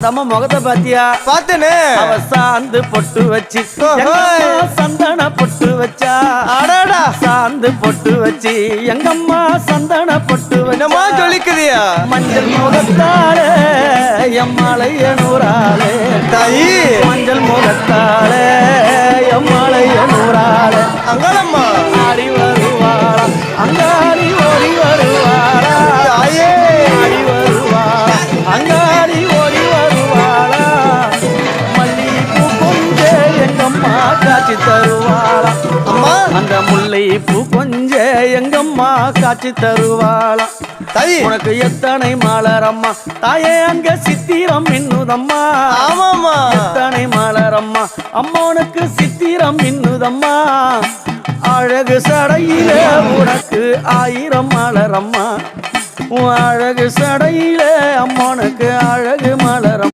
தம்ம முகத்தை பாத்தியா? பாத்தனே. அவ சாந்து பொட்டு வச்சு சந்தன பொட்டு வச்சா. அடடா சாந்து பொட்டு வச்சு எங்கம்மா சந்தன பொட்டு என்னமா ஜொலிக்குதியா? மஞ்சள் முகத்தாலே எம்மாளைய நூறாலே தாயி மஞ்சள் முகத்தாலே எம்மாளைய நூறாலே அங்கலம்மா ஆடி வருவாளா அங்காடி ஓடி வருவாளா தாயே ஆடி வருவாளா அங்காடி ஓடி வருவாளா மல்லிகைப்பூ கொஞ்சே எங்கம்மா காட்சி தருவாளா அம்மா அந்த முல்லைப்பூ கொஞ்சே எங்கம்மா காட்சி தருவாளா தாயி உனக்கு எத்தனை மலரம்மா தாயே அங்க சித்திரம் மின்னுதம்மா. ஆமாம்மா எத்தனை மலரம்மா அம்மனுக்கு சித்திரம் மின்னுதம்மா. அழகு சடையில உனக்கு 1000 மலரம்மா. உன் அழகு சடையில அம்மனுக்கு அழகு மலரம்.